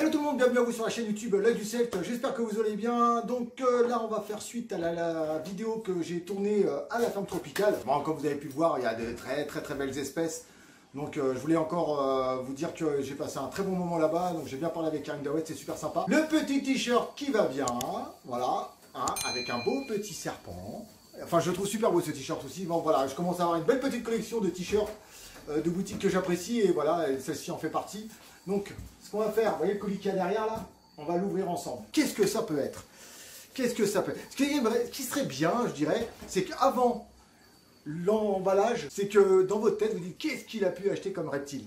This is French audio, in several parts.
Hello tout le monde, bienvenue à vous sur la chaîne YouTube L'Œil du Celte, j'espère que vous allez bien. Donc là on va faire suite à la vidéo que j'ai tournée à la ferme tropicale. Bon, comme vous avez pu le voir, il y a de très belles espèces. Donc je voulais encore vous dire que j'ai passé un très bon moment là-bas. Donc j'ai bien parlé avec Karim Dawet, c'est super sympa. Le petit t-shirt qui va bien, voilà, hein, avec un beau petit serpent. Enfin je le trouve super beau ce t-shirt aussi. Bon voilà, je commence à avoir une belle petite collection de t-shirts de boutiques que j'apprécie et voilà, celle-ci en fait partie. Donc, ce qu'on va faire, vous voyez le colis qu'il y a derrière là, on va l'ouvrir ensemble. Qu'est-ce que ça peut être? Qu'est-ce que ça peut être? Ce qui serait bien, je dirais, c'est qu'avant l'emballage, c'est que dans votre tête, vous dites qu'est-ce qu'il a pu acheter comme reptile?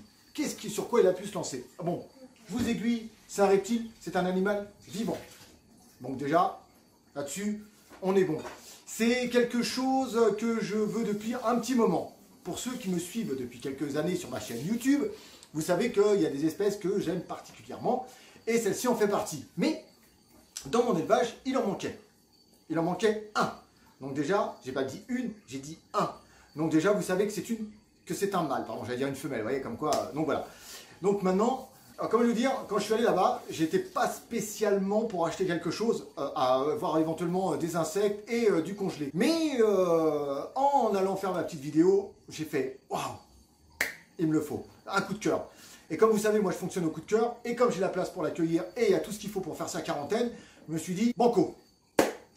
Sur quoi il a pu se lancer? Bon, je vous aiguille, c'est un reptile, c'est un animal vivant. Donc déjà, là-dessus, on est bon. C'est quelque chose que je veux depuis un petit moment. Pour ceux qui me suivent depuis quelques années sur ma chaîne YouTube, vous savez qu'il y a des espèces que j'aime particulièrement, et celle-ci en fait partie. Mais, dans mon élevage, il en manquait. Il en manquait un. Donc déjà, j'ai pas dit une, j'ai dit un. Donc déjà, vous savez que c'est un mâle. Pardon, j'allais dire une femelle, vous voyez, comme quoi. Donc voilà. Donc maintenant, comme je veux dire, quand je suis allé là-bas, j'étais pas spécialement pour acheter quelque chose, à voir éventuellement des insectes et du congelé. Mais en allant faire ma petite vidéo, j'ai fait waouh, il me le faut, un coup de cœur. Et comme vous savez, moi je fonctionne au coup de cœur, et comme j'ai la place pour l'accueillir et il y a tout ce qu'il faut pour faire sa quarantaine, je me suis dit banco,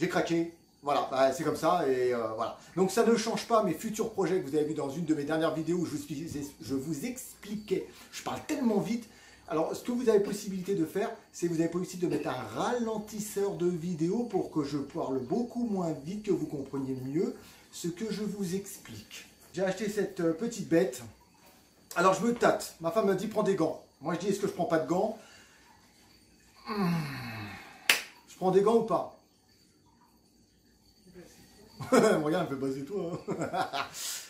j'ai craqué. Voilà, bah, c'est comme ça et voilà. Donc ça ne change pas mes futurs projets que vous avez vu dans une de mes dernières vidéos où je vous expliquais, je parle tellement vite. Alors ce que vous avez possibilité de faire, c'est que vous avez possibilité de mettre un ralentisseur de vidéo pour que je parle beaucoup moins vite, que vous compreniez mieux ce que je vous explique. J'ai acheté cette petite bête. Alors je me tâte, ma femme me dit prends des gants. Moi je dis est-ce que je prends pas de gants? Je prends des gants ou pas? Regarde, elle me fait baser toi.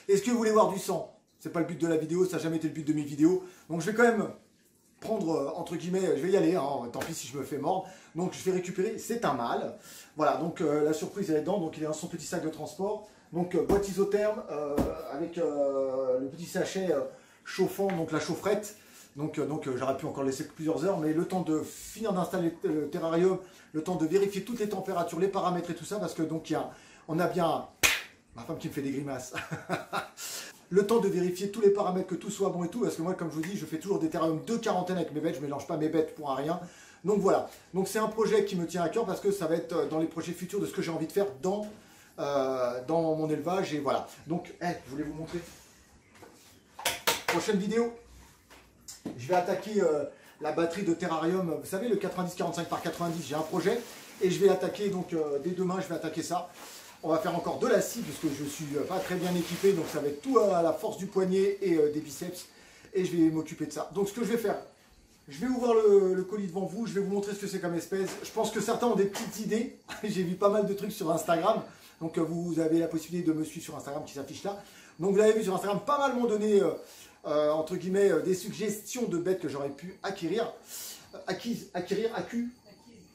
Est-ce que vous voulez voir du sang? C'est pas le but de la vidéo, ça n'a jamais été le but de mes vidéos. Donc je vais quand même prendre, entre guillemets, je vais y aller, hein, tant pis si je me fais mordre. Donc je vais récupérer, c'est un mâle. Voilà, donc la surprise elle est dedans, donc il est dans son petit sac de transport. Donc boîte isotherme avec le petit sachet chauffant, donc la chaufferette. Donc j'aurais pu encore laisser plusieurs heures, mais le temps de finir d'installer le terrarium, le temps de vérifier toutes les températures, les paramètres et tout ça, parce que donc on a bien... Ma femme qui me fait des grimaces. Le temps de vérifier tous les paramètres, que tout soit bon et tout, parce que moi, comme je vous dis, je fais toujours des terrariums de quarantaine avec mes bêtes, je ne mélange pas mes bêtes pour un rien. Donc voilà, donc c'est un projet qui me tient à cœur, parce que ça va être dans les projets futurs de ce que j'ai envie de faire dans mon élevage, et voilà. Donc, je voulais vous montrer. Prochaine vidéo, je vais attaquer la batterie de terrarium, vous savez, le 90-45 par 90, j'ai un projet, et je vais l'attaquer, donc dès demain, je vais attaquer ça. On va faire encore de la scie, parce que je ne suis pas très bien équipé, donc ça va être tout à la force du poignet et des biceps, et je vais m'occuper de ça. Donc ce que je vais faire, je vais ouvrir le colis devant vous, je vais vous montrer ce que c'est comme espèce. Je pense que certains ont des petites idées, j'ai vu pas mal de trucs sur Instagram, donc vous avez la possibilité de me suivre sur Instagram qui s'affiche là. Donc vous avez vu sur Instagram, pas mal m'ont donné, entre guillemets, des suggestions de bêtes que j'aurais pu acquérir.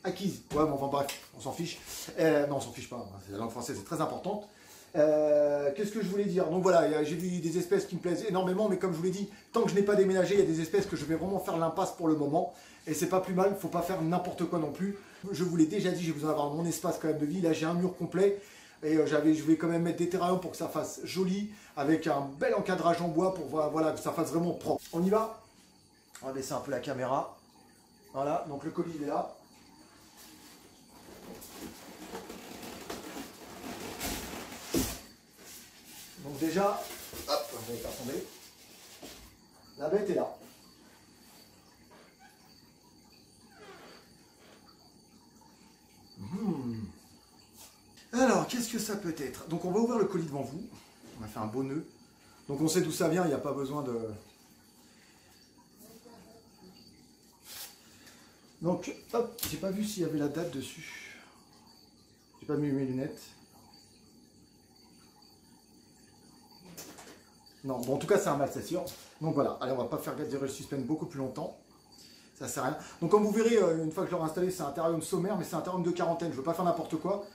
Acquise. Ouais, bon, enfin bref, on s'en fiche. Non, on s'en fiche pas, hein, la langue française est très importante. Qu'est-ce que je voulais dire? Donc voilà, j'ai vu des espèces qui me plaisent énormément, mais comme je vous l'ai dit, tant que je n'ai pas déménagé, il y a des espèces que je vais vraiment faire l'impasse pour le moment. Et c'est pas plus mal, il ne faut pas faire n'importe quoi non plus. Je vous l'ai déjà dit, j'ai besoin d'avoir mon espace quand même de vie. Là, j'ai un mur complet. Et je vais quand même mettre des terrariums pour que ça fasse joli, avec un bel encadrage en bois pour voilà, que ça fasse vraiment propre. On y va? On va baisser un peu la caméra. Voilà, donc le colis il est là. Donc déjà, hop, on va faire tomber. La bête est là. Alors, qu'est-ce que ça peut être? Donc on va ouvrir le colis devant vous. On va faire un beau nœud. Donc on sait d'où ça vient, il n'y a pas besoin de... Donc, hop, j'ai pas vu s'il y avait la date dessus. J'ai pas mis mes lunettes. Non, bon en tout cas c'est un mâle, c'est sûr. Donc voilà, allez on va pas faire durer le suspense beaucoup plus longtemps. Ça sert à rien. Donc comme vous verrez, une fois que je l'aurai installé, c'est un terrarium sommaire, mais c'est un terrarium de quarantaine, je veux pas faire n'importe quoi.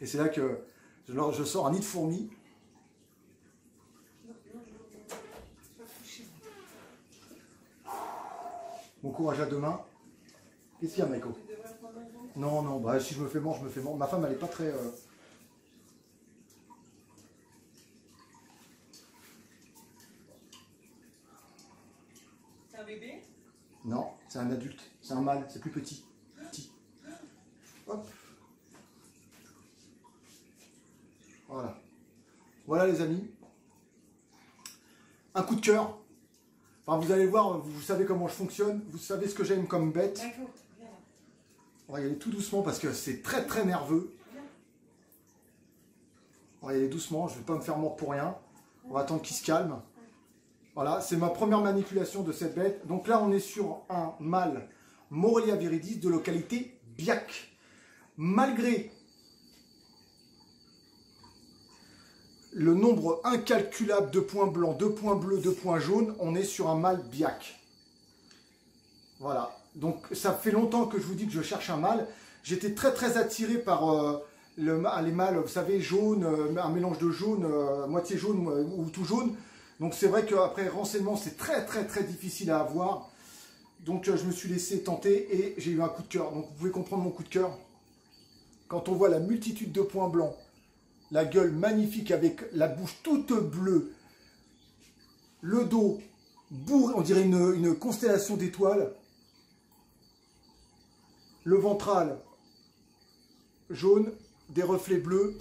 Et c'est là que je sors un nid de fourmis. Bon courage à demain. Qu'est-ce qu'il y a, Maïko? Non, non, bah, si je me fais mort, je me fais mort. Ma femme, elle est pas très... C'est un bébé? Non, c'est un adulte. C'est un mâle, c'est plus petit. Hop. Voilà. Voilà les amis. Un coup de cœur. Enfin, vous allez voir, vous savez comment je fonctionne. Vous savez ce que j'aime comme bête. On va y aller tout doucement parce que c'est très très nerveux. On va y aller doucement, je ne vais pas me faire mordre pour rien. On va attendre qu'il se calme. Voilà, c'est ma première manipulation de cette bête. Donc là, on est sur un mâle Morelia viridis de localité Biak. Malgré le nombre incalculable de points blancs, de points bleus, de points jaunes, on est sur un mâle Biak. Voilà. Donc ça fait longtemps que je vous dis que je cherche un mâle. J'étais très très attiré par les mâles, vous savez, jaune, un mélange de jaune, moitié jaune ou tout jaune. Donc c'est vrai qu'après renseignement, c'est très très très difficile à avoir. Donc je me suis laissé tenter et j'ai eu un coup de cœur. Donc vous pouvez comprendre mon coup de cœur. Quand on voit la multitude de points blancs, la gueule magnifique avec la bouche toute bleue, le dos bourré, on dirait une constellation d'étoiles. Le ventral jaune, des reflets bleus,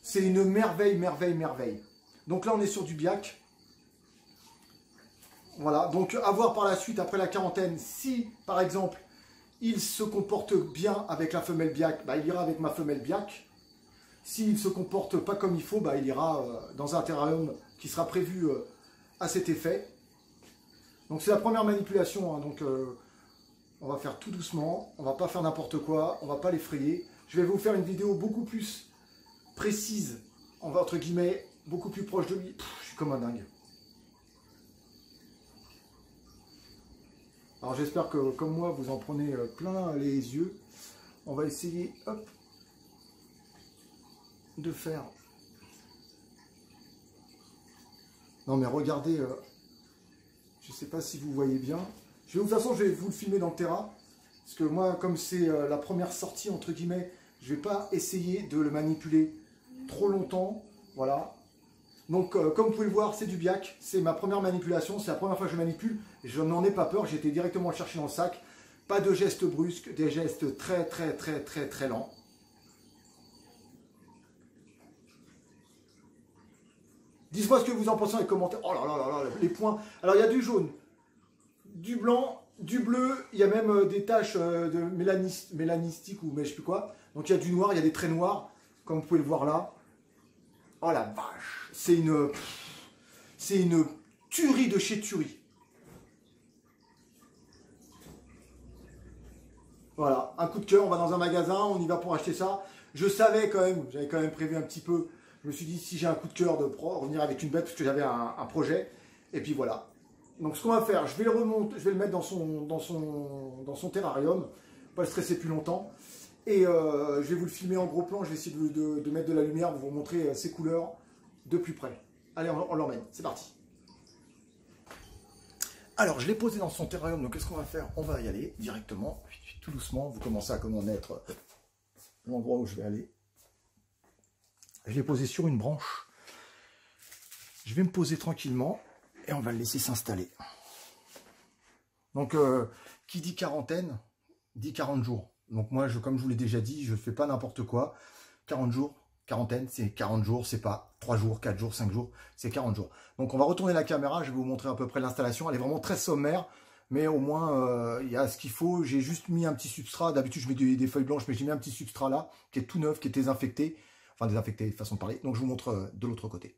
c'est une merveille, merveille, merveille. Donc là, on est sur du Biak. Voilà, donc à voir par la suite, après la quarantaine, si, par exemple, il se comporte bien avec la femelle Biak, bah, il ira avec ma femelle Biak. S'il ne se comporte pas comme il faut, bah, il ira dans un terrarium qui sera prévu à cet effet. Donc c'est la première manipulation, hein, donc... on va faire tout doucement, on va pas faire n'importe quoi, on va pas l'effrayer. Je vais vous faire une vidéo beaucoup plus précise, entre guillemets, beaucoup plus proche de lui. Je suis comme un dingue. Alors j'espère que, comme moi, vous en prenez plein les yeux. On va essayer, hop, de faire... Non mais regardez, je sais pas si vous voyez bien. De toute façon, je vais vous le filmer dans le terrain. Parce que moi, comme c'est la première sortie, entre guillemets, je ne vais pas essayer de le manipuler trop longtemps. Voilà. Donc, comme vous pouvez le voir, c'est du Biak. C'est ma première manipulation. C'est la première fois que je manipule. Je n'en ai pas peur. J'ai été directement le chercher dans le sac. Pas de gestes brusques. Des gestes très, très, très, très, très lents. Dites-moi ce que vous en pensez dans les commentaires. Oh là là là là, les points. Alors, il y a du jaune, du blanc, du bleu, il y a même des taches de mélanistique ou mais je sais plus quoi. Donc il y a du noir, il y a des traits noirs, comme vous pouvez le voir là. Oh la vache, c'est une tuerie de chez tuerie. Voilà, un coup de cœur, on va dans un magasin, on y va pour acheter ça. Je savais quand même, j'avais quand même prévu un petit peu. Je me suis dit, si j'ai un coup de cœur de revenir avec une bête, parce que j'avais un projet. Et puis voilà. Donc ce qu'on va faire, je vais le remonter, je vais le mettre dans son terrarium, pas le stresser plus longtemps. Et je vais vous le filmer en gros plan, je vais essayer de mettre de la lumière, vous montrer ses couleurs de plus près. Allez, on l'emmène, c'est parti. Alors je l'ai posé dans son terrarium, donc qu'est-ce qu'on va faire? On va y aller directement, tout doucement, vous commencez à connaître l'endroit où je vais aller. Je l'ai posé sur une branche. Je vais me poser tranquillement. Et on va le laisser s'installer. Donc, qui dit quarantaine, dit 40 jours. Donc moi, comme je vous l'ai déjà dit, je ne fais pas n'importe quoi. 40 jours, quarantaine, c'est 40 jours, c'est pas 3 jours, 4 jours, 5 jours, c'est 40 jours. Donc on va retourner la caméra, je vais vous montrer à peu près l'installation. Elle est vraiment très sommaire, mais au moins, il y a ce qu'il faut. J'ai juste mis un petit substrat. D'habitude, je mets des feuilles blanches, mais j'ai mis un petit substrat là, qui est tout neuf, qui est désinfecté. Enfin, désinfecté, façon de parler. Donc je vous montre de l'autre côté.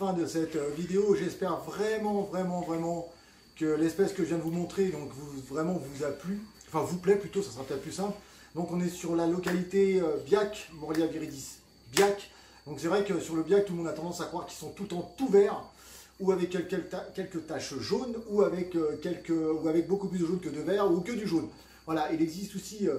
fin de cette vidéo. J'espère vraiment que l'espèce que je viens de vous montrer donc vraiment vous a plu. Enfin vous plaît plutôt, ça sera peut-être plus simple. Donc on est sur la localité Biak, Morelia viridis, Biak. Donc c'est vrai que sur le Biak, tout le monde a tendance à croire qu'ils sont tout en tout vert, ou avec quelques taches jaunes, ou avec beaucoup plus de jaune que de vert, ou que du jaune. Voilà, il existe aussi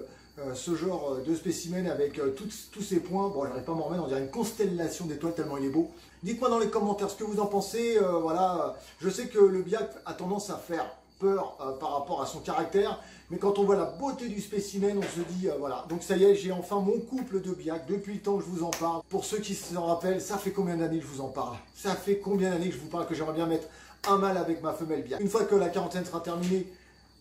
ce genre de spécimen avec tous ces points. Bon, j'arrive pas à m'en remettre, on dirait une constellation d'étoiles tellement il est beau. Dites-moi dans les commentaires ce que vous en pensez. Voilà, je sais que le Biak a tendance à faire peur par rapport à son caractère, mais quand on voit la beauté du spécimen, on se dit voilà. Donc ça y est, j'ai enfin mon couple de Biak depuis le temps que je vous en parle. Pour ceux qui s'en rappellent, ça fait combien d'années que je vous en parle? Ça fait combien d'années que je vous parle que j'aimerais bien mettre un mâle avec ma femelle Biak. Une fois que la quarantaine sera terminée,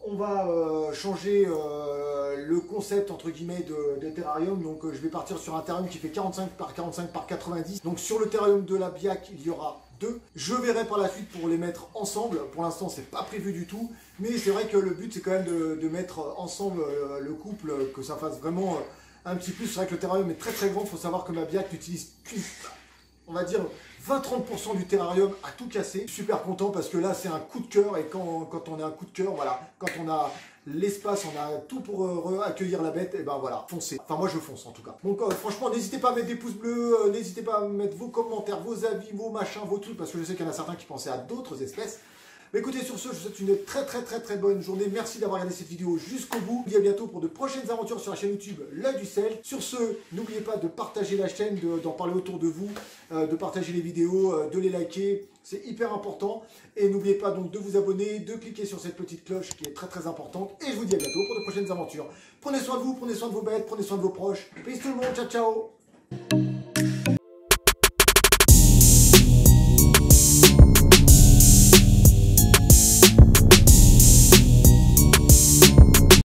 on va changer le concept entre guillemets de terrarium. Donc je vais partir sur un terrarium qui fait 45 par 45 par 90. Donc sur le terrarium de la Biak, il y aura 2. Je verrai par la suite pour les mettre ensemble. Pour l'instant, c'est pas prévu du tout. Mais c'est vrai que le but, c'est quand même de mettre ensemble le couple, que ça fasse vraiment un petit plus. C'est vrai que le terrarium est très grand. Il faut savoir que ma Biak n'utilise qu'une, on va dire, 20-30% du terrarium à tout casser. Je suis super content parce que là, c'est un coup de cœur. Et quand on a un coup de cœur, voilà, quand on a l'espace, on a tout pour accueillir la bête, et ben voilà, foncez. Enfin, moi, je fonce en tout cas. Donc, franchement, n'hésitez pas à mettre des pouces bleus, n'hésitez pas à mettre vos commentaires, vos avis, vos machins, vos trucs, parce que je sais qu'il y en a certains qui pensaient à d'autres espèces. Mais écoutez, sur ce, je vous souhaite une très bonne journée. Merci d'avoir regardé cette vidéo jusqu'au bout. Je vous dis à bientôt pour de prochaines aventures sur la chaîne YouTube L'Œil du Celte. Sur ce, n'oubliez pas de partager la chaîne, d'en parler autour de vous, de partager les vidéos, de les liker. C'est hyper important. Et n'oubliez pas donc de vous abonner, de cliquer sur cette petite cloche qui est très importante. Et je vous dis à bientôt pour de prochaines aventures. Prenez soin de vous, prenez soin de vos bêtes, prenez soin de vos proches. Peace tout le monde, ciao ciao.